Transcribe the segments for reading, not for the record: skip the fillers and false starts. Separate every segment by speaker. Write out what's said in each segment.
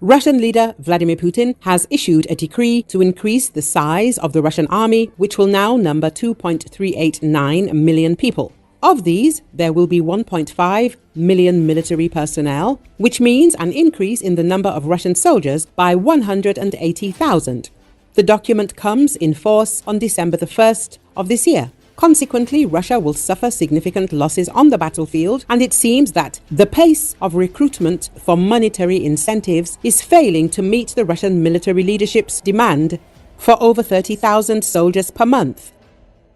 Speaker 1: Russian leader Vladimir Putin has issued a decree to increase the size of the Russian army, which will now number 2.389 million people. Of these, there will be 1.5 million military personnel, which means an increase in the number of Russian soldiers by 180,000. The document comes in force on December the 1st of this year. Consequently, Russia will suffer significant losses on the battlefield, and it seems that the pace of recruitment for monetary incentives is failing to meet the Russian military leadership's demand for over 30,000 soldiers per month.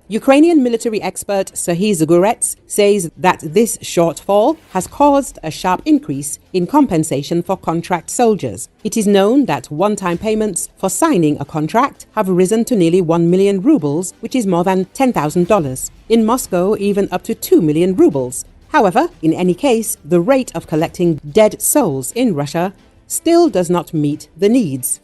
Speaker 1: Ukrainian military expert Serhiy Zagurets says that this shortfall has caused a sharp increase in compensation for contract soldiers. It is known that one-time payments for signing a contract have risen to nearly 1 million rubles, which is more than $10,000. In Moscow, even up to 2 million rubles. However, in any case, the rate of collecting dead souls in Russia still does not meet the needs.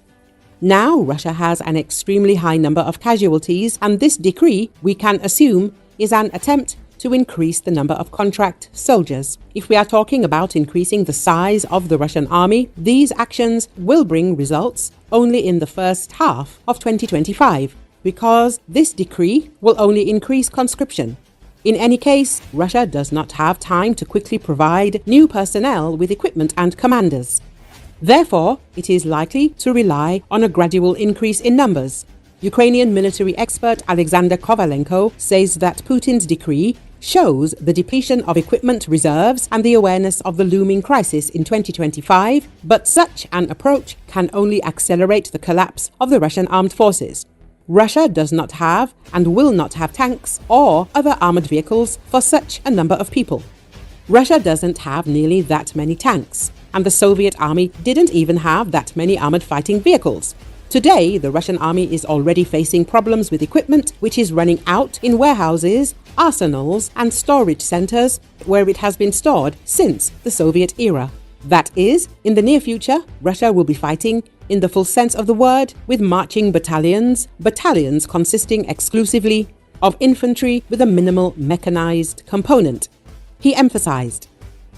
Speaker 1: Now, Russia has an extremely high number of casualties, and this decree, we can assume, is an attempt to increase the number of contract soldiers. If we are talking about increasing the size of the Russian army, these actions will bring results only in the first half of 2025, because this decree will only increase conscription. In any case, Russia does not have time to quickly provide new personnel with equipment and commanders. Therefore, it is likely to rely on a gradual increase in numbers. Ukrainian military expert Alexander Kovalenko says that Putin's decree shows the depletion of equipment reserves and the awareness of the looming crisis in 2025, but such an approach can only accelerate the collapse of the Russian armed forces. Russia does not have and will not have tanks or other armored vehicles for such a number of people. Russia doesn't have nearly that many tanks, and the Soviet army didn't even have that many armored fighting vehicles. Today, the Russian army is already facing problems with equipment which is running out in warehouses, arsenals, and storage centers where it has been stored since the Soviet era. That is, in the near future, Russia will be fighting, in the full sense of the word, with marching battalions consisting exclusively of infantry with a minimal mechanized component. He emphasized.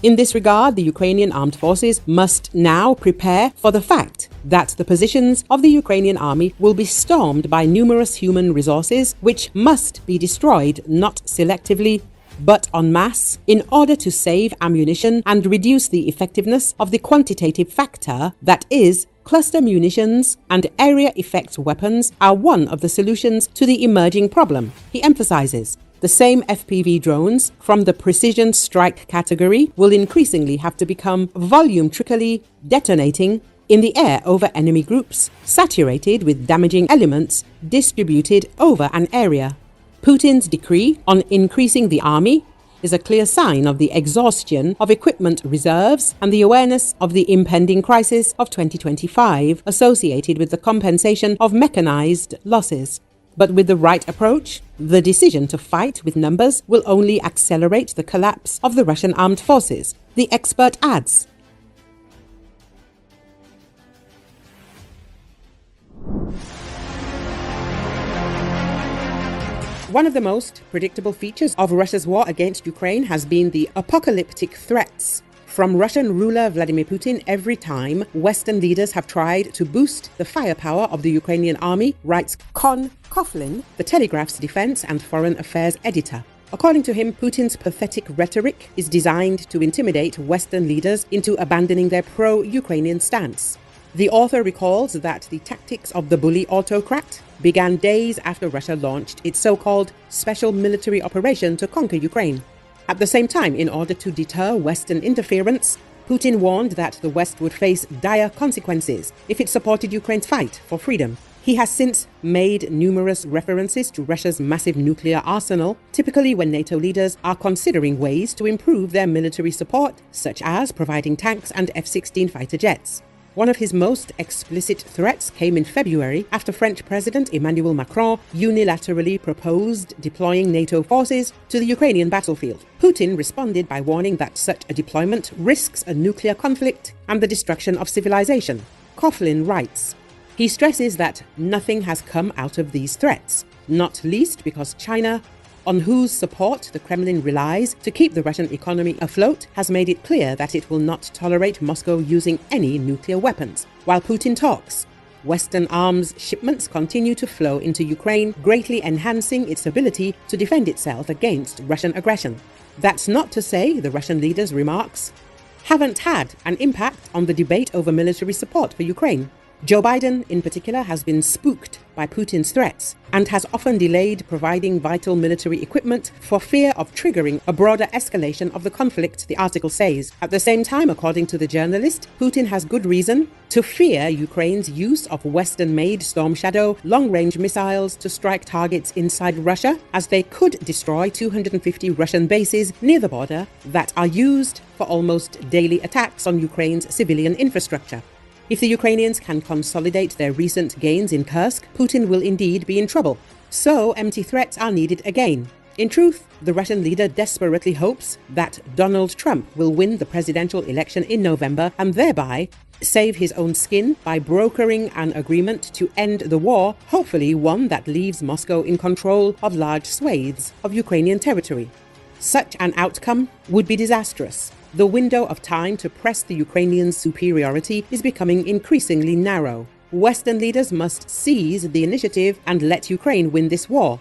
Speaker 1: In this regard, the Ukrainian armed forces must now prepare for the fact that the positions of the Ukrainian army will be stormed by numerous human resources which must be destroyed not selectively but en masse in order to save ammunition and reduce the effectiveness of the quantitative factor, that is, cluster munitions and area effect weapons are one of the solutions to the emerging problem, he emphasizes. The same FPV drones from the precision strike category will increasingly have to become volumetrically detonating in the air over enemy groups, saturated with damaging elements distributed over an area. Putin's decree on increasing the army is a clear sign of the exhaustion of equipment reserves and the awareness of the impending crisis of 2025 associated with the compensation of mechanized losses. But with the right approach, the decision to fight with numbers will only accelerate the collapse of the Russian armed forces, the expert adds. One of the most predictable features of Russia's war against Ukraine has been the apocalyptic threats from Russian ruler Vladimir Putin every time Western leaders have tried to boost the firepower of the Ukrainian army, writes Cohen, the Telegraph's defense and foreign affairs editor. According to him, Putin's pathetic rhetoric is designed to intimidate Western leaders into abandoning their pro-Ukrainian stance. The author recalls that the tactics of the bully autocrat began days after Russia launched its so-called special military operation to conquer Ukraine. At the same time, in order to deter Western interference, Putin warned that the West would face dire consequences if it supported Ukraine's fight for freedom. He has since made numerous references to Russia's massive nuclear arsenal, typically when NATO leaders are considering ways to improve their military support, such as providing tanks and F-16 fighter jets. One of his most explicit threats came in February after French President Emmanuel Macron unilaterally proposed deploying NATO forces to the Ukrainian battlefield. Putin responded by warning that such a deployment risks a nuclear conflict and the destruction of civilization. Cohen writes, he stresses that nothing has come out of these threats, not least because China on whose support the Kremlin relies to keep the Russian economy afloat, has made it clear that it will not tolerate Moscow using any nuclear weapons. While Putin talks, Western arms shipments continue to flow into Ukraine, greatly enhancing its ability to defend itself against Russian aggression. That's not to say the Russian leader's remarks haven't had an impact on the debate over military support for Ukraine. Joe Biden, in particular, has been spooked by Putin's threats and has often delayed providing vital military equipment for fear of triggering a broader escalation of the conflict, the article says. At the same time, according to the journalist, Putin has good reason to fear Ukraine's use of Western-made Storm Shadow long-range missiles to strike targets inside Russia, as they could destroy 250 Russian bases near the border that are used for almost daily attacks on Ukraine's civilian infrastructure. If the Ukrainians can consolidate their recent gains in Kursk, Putin will indeed be in trouble. So empty threats are needed again. In truth, the Russian leader desperately hopes that Donald Trump will win the presidential election in November and thereby save his own skin by brokering an agreement to end the war, hopefully one that leaves Moscow in control of large swathes of Ukrainian territory. Such an outcome would be disastrous. The window of time to press the Ukrainians' superiority is becoming increasingly narrow. Western leaders must seize the initiative and let Ukraine win this war.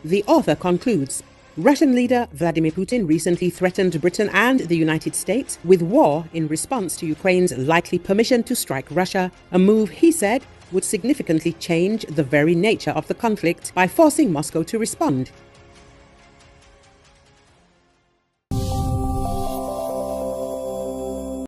Speaker 1: The author concludes, Russian leader Vladimir Putin recently threatened Britain and the United States with war in response to Ukraine's likely permission to strike Russia, a move he said would significantly change the very nature of the conflict by forcing Moscow to respond.